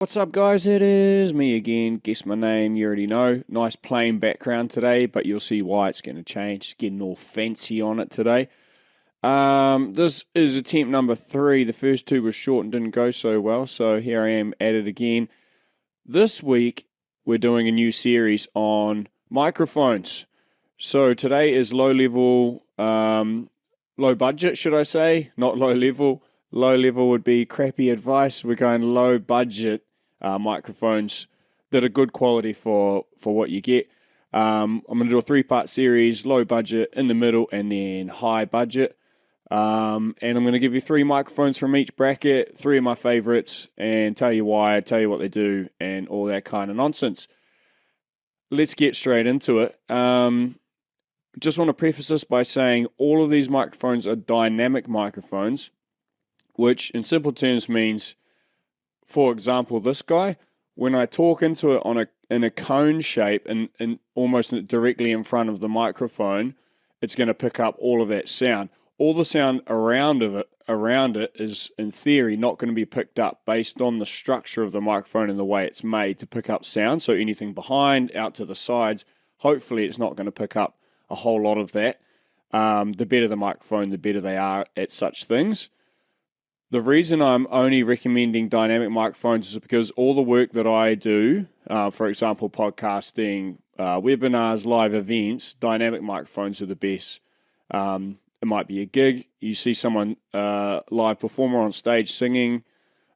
What's up, guys? It is me again. Guess my name, you already know. Nice plain background today, but you'll see why it's going to change. Getting all fancy on it today. This is attempt number 3. The first two were short and didn't go so well, so here I am at it again. This week, we're doing a new series on microphones. So today is low budget, should I say? Not low level. Low level would be crappy advice. We're going low budget microphones that are good quality for what you get. I'm going to do a 3-part series, low budget, in the middle, and then high budget. And I'm going to give you 3 microphones from each bracket, 3 of my favorites, and tell you why, tell you what they do, and all that kind of nonsense. Let's get straight into it. Just want to preface this by saying all of these microphones are dynamic microphones, which in simple terms means, for example, this guy, when I talk into it in a cone shape and almost directly in front of the microphone, it's going to pick up all of that sound. All the sound around it is, in theory, not going to be picked up based on the structure of the microphone and the way it's made to pick up sound. So anything behind, out to the sides, hopefully it's not going to pick up a whole lot of that. The better the microphone, the better they are at such things. The reason I'm only recommending dynamic microphones is because all the work that I do, for example, podcasting, webinars, live events, dynamic microphones are the best. It might be a gig. You see someone, live performer on stage singing,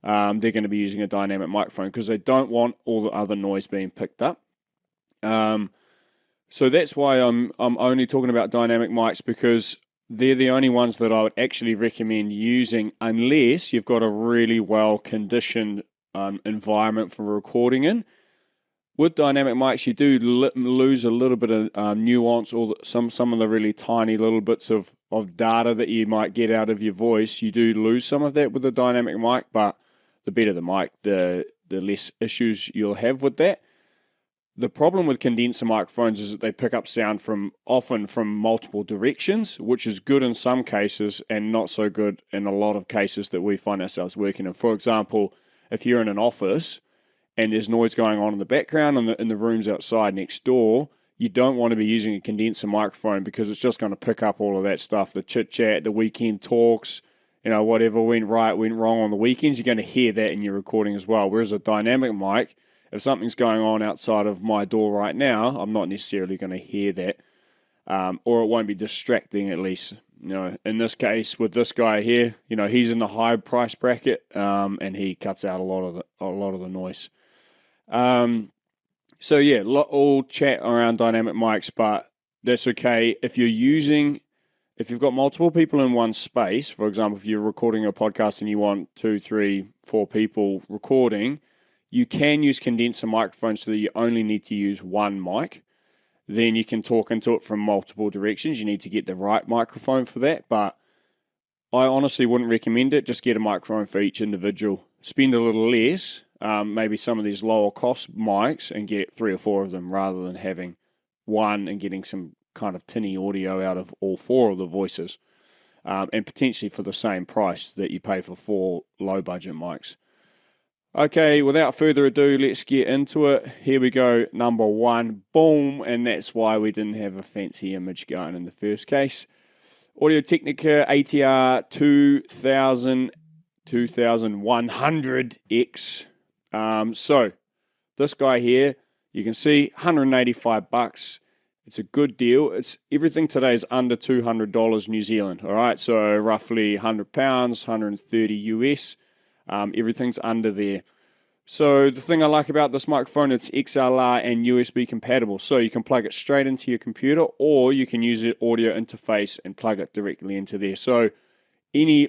they're going to be using a dynamic microphone because they don't want all the other noise being picked up. So that's why I'm only talking about dynamic mics, because they're the only ones that I would actually recommend using unless you've got a really well-conditioned environment for recording in. With dynamic mics, you do lose a little bit of nuance, or some of the really tiny little bits of data that you might get out of your voice. You do lose some of that with a dynamic mic, but the better the mic, the less issues you'll have with that. The problem with condenser microphones is that they pick up sound often from multiple directions, which is good in some cases and not so good in a lot of cases that we find ourselves working in. For example, if you're in an office and there's noise going on in the background in the rooms outside next door, you don't want to be using a condenser microphone because it's just going to pick up all of that stuff, the chit-chat, the weekend talks, whatever went right, went wrong on the weekends. You're going to hear that in your recording as well. Whereas a dynamic mic, if something's going on outside of my door right now, I'm not necessarily going to hear that, or it won't be distracting, at least. In this case with this guy here, he's in the high price bracket, and he cuts out a lot of the noise. So yeah, all chat around dynamic mics, but that's okay if you've got multiple people in one space. For example, if you're recording a podcast and you want 2, 3, 4 people recording, you can use condenser microphones so that you only need to use one mic. Then you can talk into it from multiple directions. You need to get the right microphone for that, but I honestly wouldn't recommend it. Just get a microphone for each individual. Spend a little less, maybe some of these lower cost mics, and get 3 or 4 of them rather than having one and getting some kind of tinny audio out of all 4 of the voices, and potentially for the same price that you pay for 4 low budget mics. Okay, without further ado, let's get into it. Here we go, number 1, boom, and that's why we didn't have a fancy image going in the first case. Audio Technica ATR 2100X. So, this guy here, you can see $185. It's a good deal. Everything today is under $200 New Zealand, all right? So, roughly £100, 130 US. Everything's under there. So the thing I like about this microphone, it's XLR and USB compatible. So you can plug it straight into your computer, or you can use the audio interface and plug it directly into there. So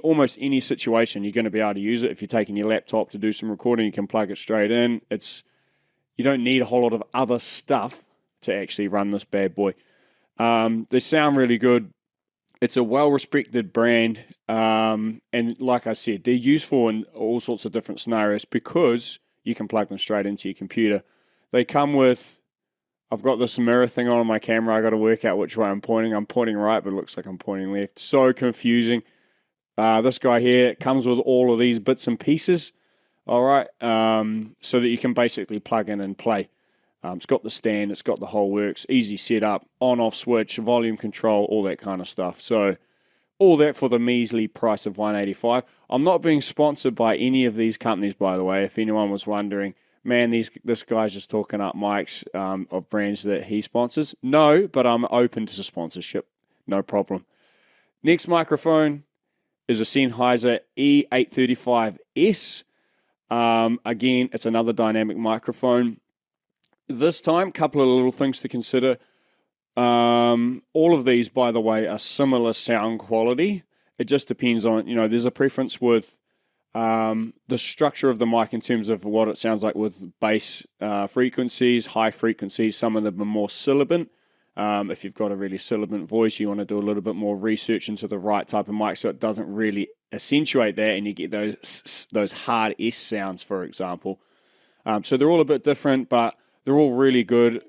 almost any situation, you're going to be able to use it. If you're taking your laptop to do some recording, you can plug it straight in. You don't need a whole lot of other stuff to actually run this bad boy. They sound really good. It's a well-respected brand, and like I said, they're useful in all sorts of different scenarios because you can plug them straight into your computer. They come with, I've got this mirror thing on my camera. I got to work out which way I'm pointing. I'm pointing right, but it looks like I'm pointing left. So confusing. This guy here comes with all of these bits and pieces. All right, so that you can basically plug in and play. It's got the stand, it's got the whole works, easy setup, on-off switch, volume control, all that kind of stuff. So all that for the measly price of $185. I'm not being sponsored by any of these companies, by the way, if anyone was wondering. Man, this guy's just talking up mics of brands that he sponsors. No, but I'm open to sponsorship. No problem. Next microphone is a Sennheiser E835S. Again, it's another dynamic microphone. This time, a couple of little things to consider. All of these, by the way, are similar sound quality. It just depends on, there's a preference with the structure of the mic in terms of what it sounds like with bass frequencies, high frequencies. Some of them are more sibilant. If you've got a really sibilant voice, you want to do a little bit more research into the right type of mic so it doesn't really accentuate that and you get those hard S sounds, for example. So they're all a bit different, but they're all really good,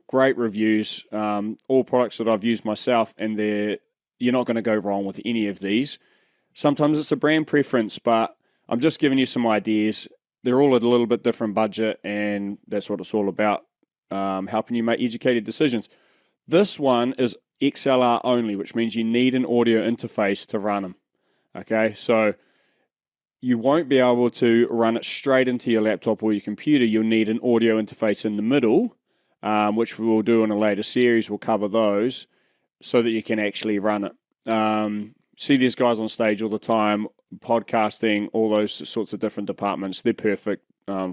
great reviews, all products that I've used myself, and you're not going to go wrong with any of these. Sometimes it's a brand preference, but I'm just giving you some ideas. They're all at a little bit different budget, and that's what it's all about, helping you make educated decisions. This one is XLR only, which means you need an audio interface to run them. Okay, so you won't be able to run it straight into your laptop or your computer. You'll need an audio interface in the middle, which we will do in a later series. We'll cover those so that you can actually run it. See these guys on stage all the time, podcasting, all those sorts of different departments. They're perfect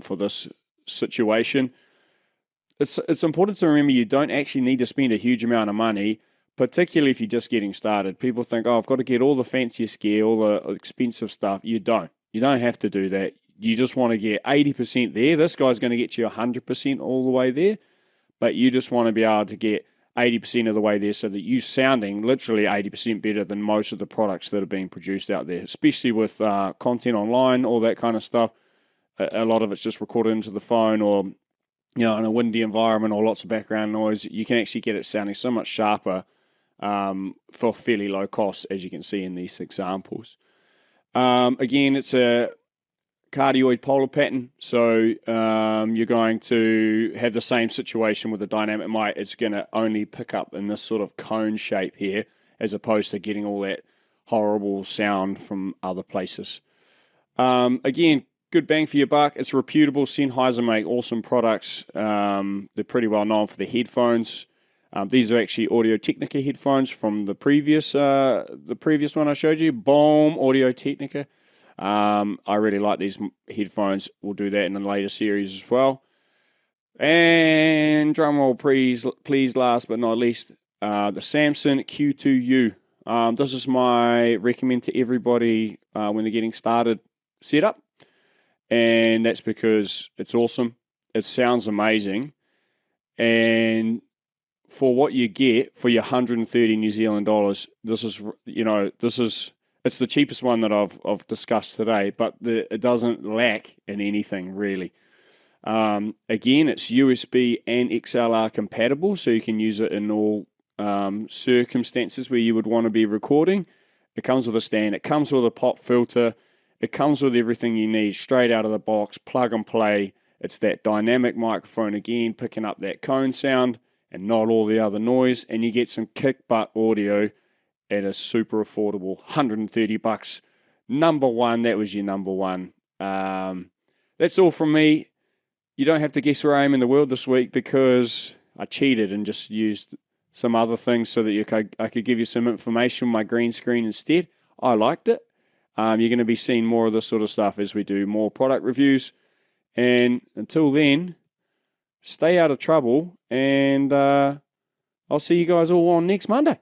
for this situation. It's important to remember you don't actually need to spend a huge amount of money, particularly if you're just getting started. People think, I've got to get all the fanciest gear, all the expensive stuff. You don't. You don't have to do that. You just want to get 80% there. This guy's going to get you 100% all the way there, but you just want to be able to get 80% of the way there so that you're sounding literally 80% better than most of the products that are being produced out there, especially with content online, all that kind of stuff. A lot of it's just recorded into the phone or, in a windy environment or lots of background noise. You can actually get it sounding so much sharper for fairly low cost, as you can see in these examples. Again, it's a cardioid polar pattern, so you're going to have the same situation with the dynamic mic. It's going to only pick up in this sort of cone shape here, as opposed to getting all that horrible sound from other places. Again, good bang for your buck. It's reputable. Sennheiser make awesome products. They're pretty well known for their headphones. These are actually Audio-Technica headphones from the previous one I showed you, Boom Audio-Technica. I really like these headphones. We'll do that in a later series as well. And drumroll, please, last but not least, the Samson Q2U. This is my recommend to everybody when they're getting started setup, and that's because it's awesome. It sounds amazing, and for what you get for your 130 New Zealand dollars, this is it's the cheapest one that I've discussed today, but it doesn't lack in anything really. Again, it's USB and XLR compatible, so you can use it in all circumstances where you would want to be recording. It comes with a stand, it comes with a pop filter, it comes with everything you need straight out of the box, plug and play. It's that dynamic microphone again, picking up that cone sound and not all the other noise, and you get some kick butt audio at a super affordable $130. Number one, that was your number one. That's all from me. You don't have to guess where I am in the world this week because I cheated and just used some other things so that I could give you some information on my green screen instead. I liked it. You're going to be seeing more of this sort of stuff as we do more product reviews. And until then, stay out of trouble, and I'll see you guys all on next Monday.